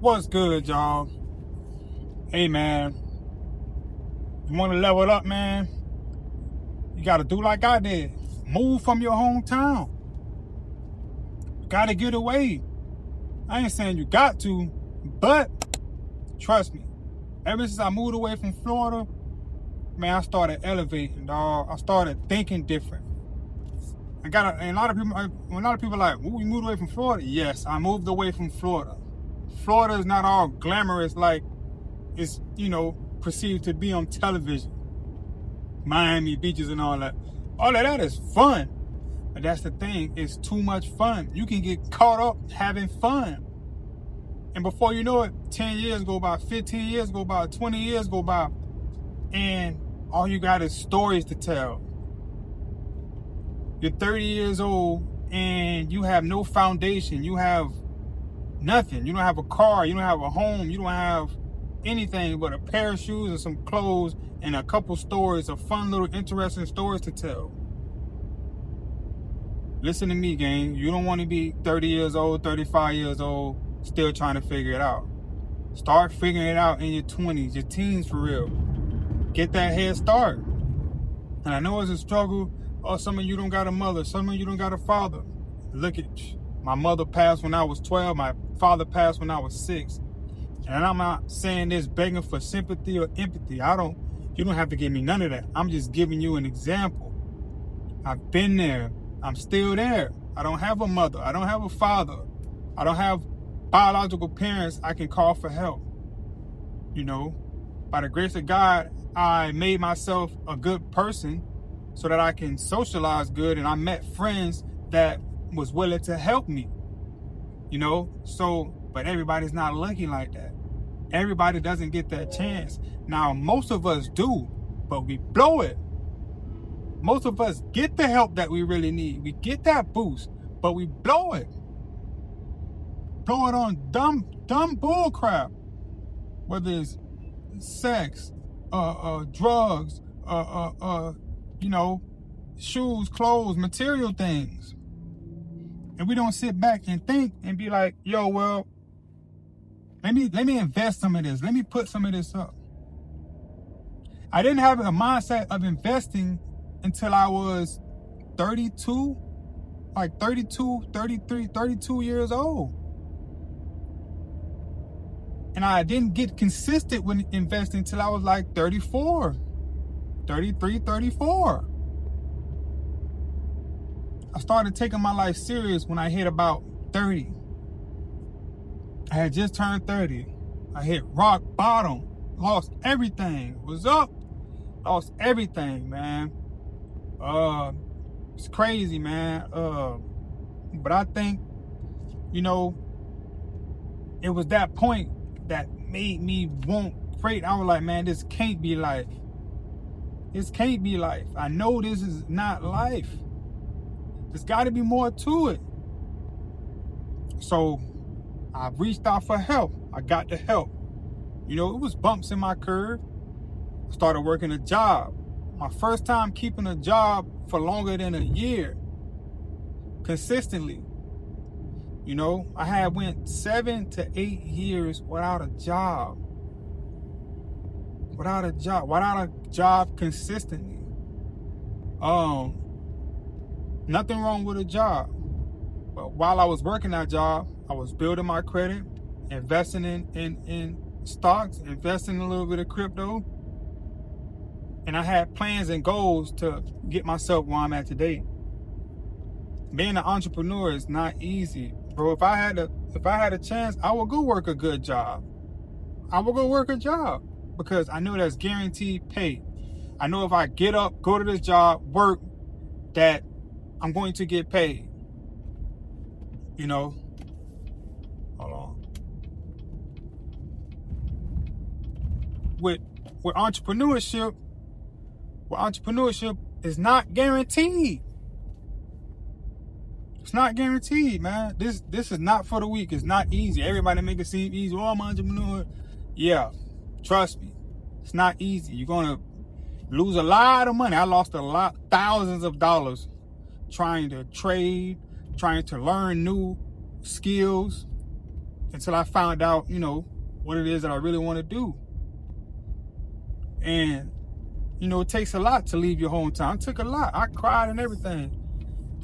What's good, y'all? Hey, man. You want to level up, man? You got to do like I did. Move from your hometown. You got to get away. I ain't saying you got to, but trust me. Ever since I moved away from Florida, man, I started elevating, dog. I started thinking different. And a lot of people are like, "Ooh, you moved away from Florida?" Yes, I moved away from Florida. Florida is not all glamorous like it's, perceived to be on television. Miami beaches and all that. All of that is fun. But that's the thing, it's too much fun. You can get caught up having fun. And before you know it, 10 years go by, 15 years go by, 20 years go by, and all you got is stories to tell. You're 30 years old and you have no foundation. You have nothing. You don't have a car. You don't have a home. You don't have anything but a pair of shoes and some clothes and a couple stories of fun little interesting stories to tell. Listen to me, gang. You don't want to be 30 years old, 35 years old, still trying to figure it out. Start figuring it out in your 20s, your teens for real. Get that head start. And I know it's a struggle. Oh, some of you don't got a mother. Some of you don't got a father. Look at you. My mother passed when I was 12. My father passed when I was 6. And I'm not saying this begging for sympathy or empathy. You don't have to give me none of that. I'm just giving you an example. I've been there. I'm still there. I don't have a mother. I don't have a father. I don't have biological parents I can call for help. By the grace of God, I made myself a good person so that I can socialize good, and I met friends that was willing to help me. But everybody's not lucky like that. Everybody doesn't get that chance. Now, most of us do, but we blow it. Most of us get the help that we really need. We get that boost, but we blow it. Blow it on dumb bull crap. Whether it's sex, drugs, shoes, clothes, material things. And we don't sit back and think and be like, yo, well, let me invest some of this. Let me put some of this up. I didn't have a mindset of investing until I was 32, like 32, 33, 32 years old. And I didn't get consistent with investing until I was like 34, 33, 34. I started taking my life serious when I hit about 30. I had just turned 30. I hit rock bottom, lost everything. Was up, lost everything, man. It's crazy, man. But I think, it was that point that made me want freight. I was like, man, this can't be life. This can't be life. I know this is not life. There's got to be more to it. So I reached out for help. I got the help. It was bumps in my curve. I started working a job. My first time keeping a job for longer than a year. Consistently. I had went 7 to 8 years without a job. Without a job consistently. Nothing wrong with a job. But while I was working that job, I was building my credit, investing in stocks, investing in a little bit of crypto. And I had plans and goals to get myself where I'm at today. Being an entrepreneur is not easy. Bro, if I had a chance, I would go work a good job. I would go work a job because I know that's guaranteed pay. I know if I get up, go to this job, work, that I'm going to get paid. Hold on. With entrepreneurship is not guaranteed. It's not guaranteed, man. This is not for the weak. It's not easy. Everybody make it seem easy. Oh, I'm an entrepreneur. Yeah, trust me. It's not easy. You're going to lose a lot of money. I lost thousands of dollars trying to trade, trying to learn new skills. until I found out, you know, what it is that I really want to do. And, you know, it takes a lot to leave your hometown. It took a lot. I cried and everything.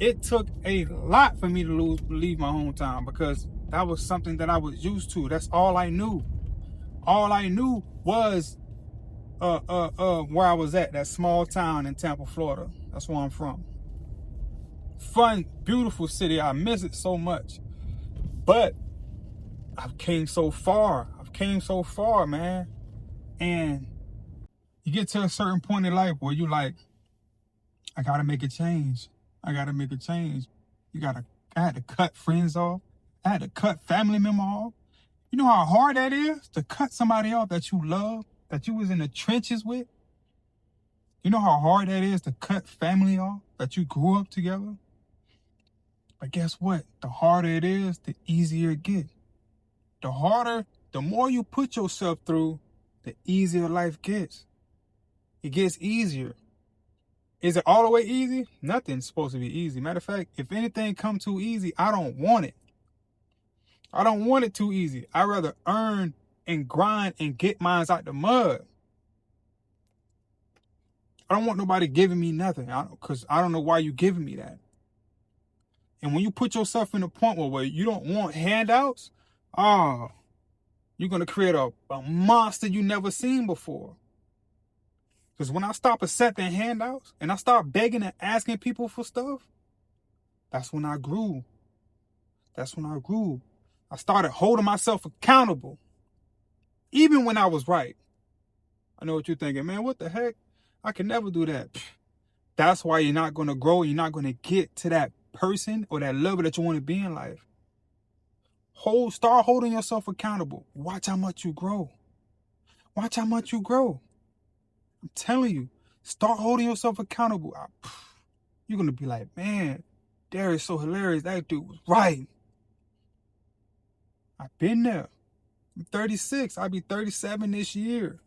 It took a lot for me to leave my hometown, because that was something that I was used to. That's all I knew. All I knew was where I was at, that small town in Tampa, Florida. That's where I'm from. Fun, beautiful city. I miss it so much. But I've came so far. I've came so far, man. And you get to a certain point in life where you like, I gotta make a change. I gotta make a change. I had to cut friends off. I had to cut family members off. You know how hard that is to cut somebody off that you love, that you was in the trenches with? You know how hard that is to cut family off that you grew up together? But guess what? The harder it is, the easier it gets. The more you put yourself through, the easier life gets. It gets easier. Is it all the way easy? Nothing's supposed to be easy. Matter of fact, if anything come too easy, I don't want it. I don't want it too easy. I'd rather earn and grind and get mine out the mud. I don't want nobody giving me nothing, because I don't know why you giving me that. And when you put yourself in a point where you don't want handouts, you're going to create a monster you never seen before. Because when I stop accepting handouts and I start begging and asking people for stuff, that's when I grew. That's when I grew. I started holding myself accountable. Even when I was right. I know what you're thinking, man, what the heck? I can never do that. That's why you're not going to grow. You're not going to get to that person or that level that you want to be in life. Start holding yourself accountable. Watch how much you grow. Watch how much you grow. I'm telling you, start holding yourself accountable. You're going to be like, man, Darius so hilarious. That dude was right. I've been there. I'm 36. I'll be 37 this year.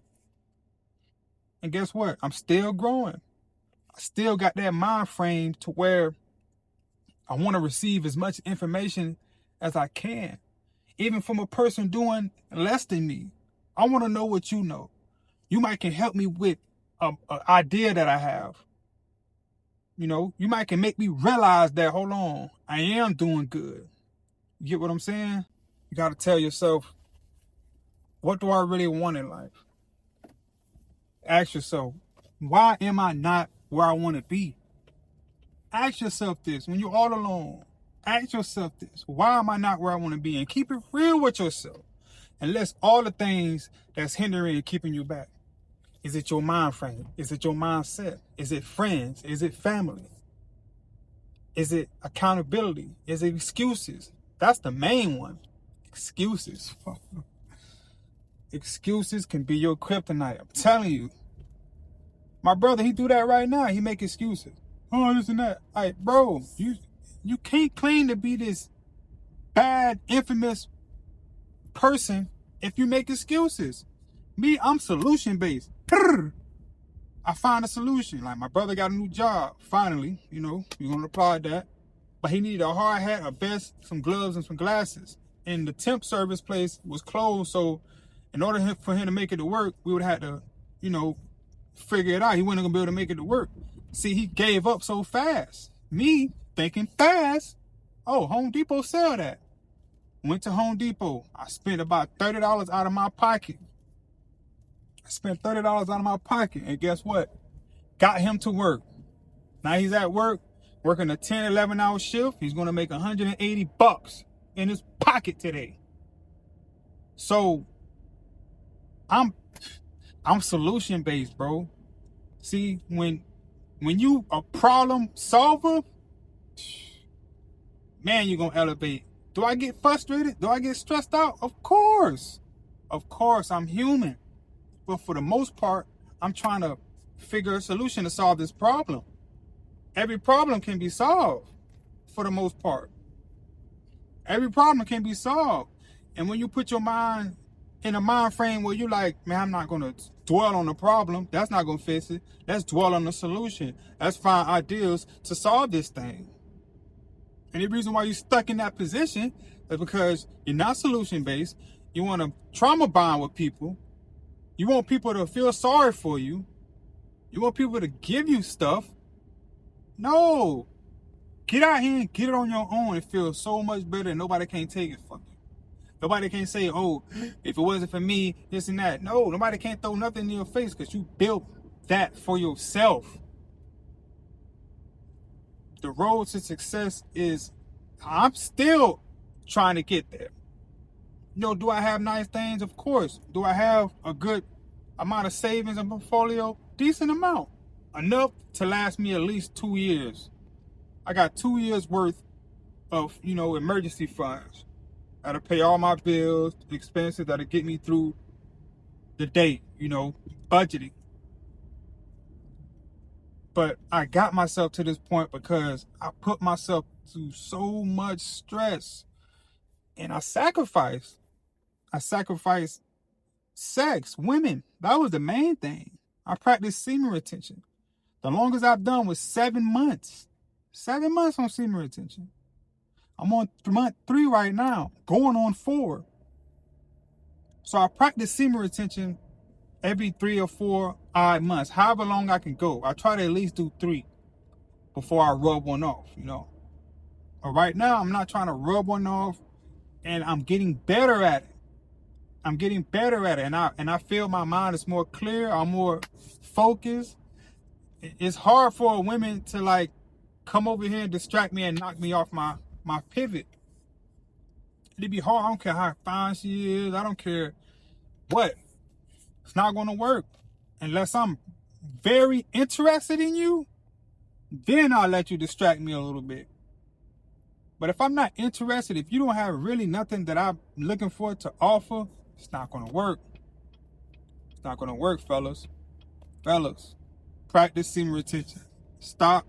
And guess what? I'm still growing. I still got that mind frame to where I want to receive as much information as I can. Even from a person doing less than me. I want to know what you know. You might can help me with an idea that I have. You know, you might can make me realize that, hold on, I am doing good. You get what I'm saying? You got to tell yourself, what do I really want in life? Ask yourself, why am I not where I want to be? Ask yourself this when you're all alone. Ask yourself this, why am I not where I want to be? And keep it real with yourself. And list all the things that's hindering and keeping you back. Is it your mind frame? Is it your mindset? Is it friends? Is it family? Is it accountability? Is it excuses? That's the main one. Excuses. Excuses can be your kryptonite. I'm telling you. My brother, he do that right now. He make excuses. Oh, this and that. Like, bro, you can't claim to be this bad, infamous person if you make excuses. Me, I'm solution-based. I find a solution. Like, my brother got a new job. Finally, you know, you're going to applaud that. But he needed a hard hat, a vest, some gloves, and some glasses. And the temp service place was closed, so in order for him to make it to work, we would have to, you know, figure it out. He wasn't going to be able to make it to work. See, he gave up so fast. Me, thinking fast. Oh, Home Depot sell that. Went to Home Depot. I spent about $30 out of my pocket. And guess what? Got him to work. Now he's at work, working a 10, 11-hour shift. He's going to make $180 in his pocket today. So I'm solution-based, bro. See, when you a problem solver, man, you're going to elevate. Do I get frustrated? Do I get stressed out? Of course. Of course, I'm human. But for the most part, I'm trying to figure a solution to solve this problem. Every problem can be solved for the most part. Every problem can be solved. And when you put your mind in a mind frame where you're like, man, I'm not going to dwell on the problem. That's not going to fix it. Let's dwell on the solution. Let's find ideas to solve this thing. And the reason why you're stuck in that position, That's because you're not solution-based. You want to trauma bond with people. You want people to feel sorry for you. You want people to give you stuff. No. Get out here and get it on your own and feel so much better and nobody can take it from you. Nobody can say, oh, if it wasn't for me, this and that. No, nobody can't throw nothing in your face because you built that for yourself. The road to success is, I'm still trying to get there. You know, do I have nice things? Of course. Do I have a good amount of savings and portfolio? Decent amount. Enough to last me at least 2 years. I got 2 years worth of, emergency funds. That'll pay all my bills, expenses, that'll get me through the day, budgeting. But I got myself to this point because I put myself through so much stress. And I sacrificed. I sacrificed sex, women. That was the main thing. I practiced semen retention. The longest I've done was 7 months. 7 months on semen retention. I'm on month 3 right now, going on 4. So I practice semen retention every 3 or 4 odd months, however long I can go. I try to at least do 3 before I rub one off, But right now, I'm not trying to rub one off, and I'm getting better at it. I'm getting better at it, and I feel my mind is more clear. I'm more focused. It's hard for women to come over here and distract me and knock me off my pivot. It'd be hard. I don't care how fine she is. I don't care what. It's not going to work unless I'm very interested in you. Then I'll let you distract me a little bit. But if I'm not interested, if you don't have really nothing that I'm looking for to offer, it's not going to work. It's not going to work, fellas. Fellas, practice semen retention. Stop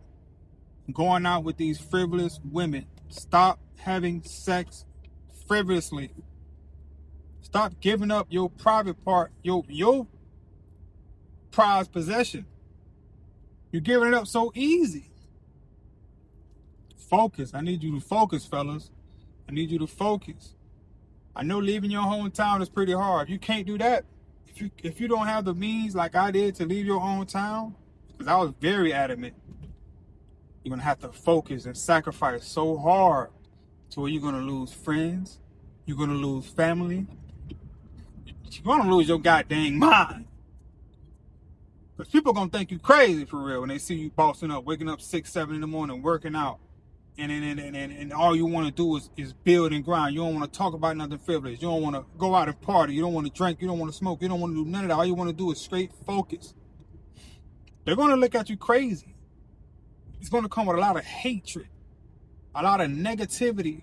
going out with these frivolous women. Stop having sex frivolously. Stop giving up your private part, your prized possession. You're giving it up so easy. Focus. I need you to focus, fellas. I need you to focus. I know leaving your hometown is pretty hard. You can't do that. If you don't have the means like I did to leave your hometown, because I was very adamant, you're going to have to focus and sacrifice so hard to where you're going to lose friends. You're going to lose family. You're going to lose your goddamn mind. Because people are going to think you crazy for real when they see you bossing up, waking up 6, 7 in the morning, working out. And all you want to do is build and grind. You don't want to talk about nothing frivolous. You don't want to go out and party. You don't want to drink. You don't want to smoke. You don't want to do none of that. All you want to do is straight focus. They're going to look at you crazy. It's going to come with a lot of hatred, a lot of negativity,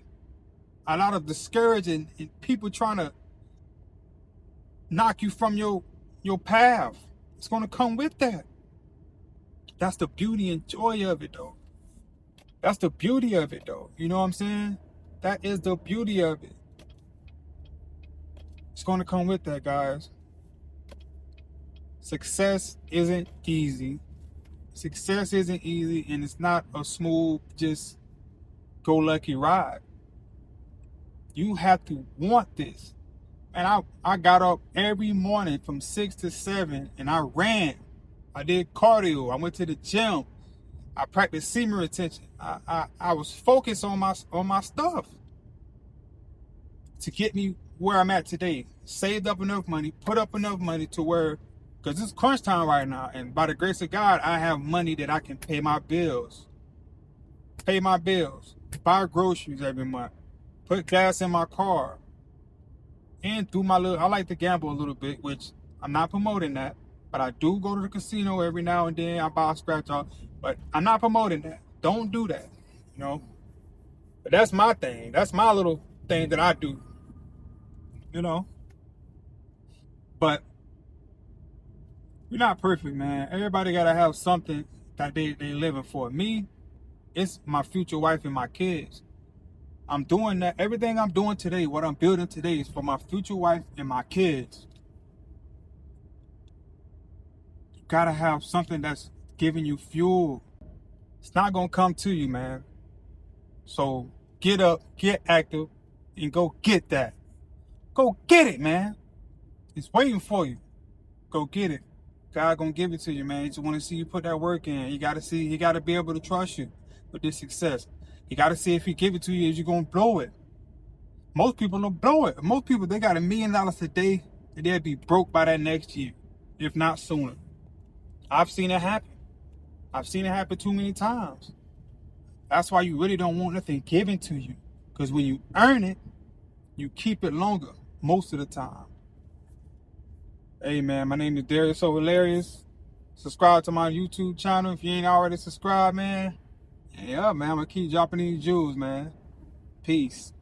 a lot of discouraging, and people trying to knock you from your path. It's going to come with that. That's the beauty and joy of it, though. That's the beauty of it, though. You know what I'm saying? That is the beauty of it. It's going to come with that, guys. Success isn't easy. Success isn't easy, and it's not a smooth, just go lucky ride. You have to want this. And I got up every morning from 6 to 7, and I ran. I did cardio. I went to the gym. I practiced semen retention. I was focused on my stuff to get me where I'm at today. Saved up enough money, put up enough money to where, because it's crunch time right now, and by the grace of God, I have money that I can pay my bills. Buy groceries every month, put gas in my car, and do I like to gamble a little bit, which I'm not promoting that, but I do go to the casino every now and then. I buy a scratch off, but I'm not promoting that. Don't do that, But that's my thing. That's my little thing that I do, But you're not perfect, man. Everybody got to have something that they living for. Me, it's my future wife and my kids. I'm doing that. Everything I'm doing today, what I'm building today, is for my future wife and my kids. You got to have something that's giving you fuel. It's not going to come to you, man. So get up, get active, and go get that. Go get it, man. It's waiting for you. Go get it. God gonna give it to you, man. He just want to see you put that work in. He gotta be able to trust you with this success. He gotta see if he give it to you, is you gonna blow it. Most people don't blow it. Most people, they got $1 million a day, and they'll be broke by that next year, if not sooner. I've seen it happen. I've seen it happen too many times. That's why you really don't want nothing given to you. Because when you earn it, you keep it longer most of the time. Hey, man, my name is Darius So Hilarious. Subscribe to my YouTube channel if you ain't already subscribed, man. Yeah, man, I'm going to keep dropping these jewels, man. Peace.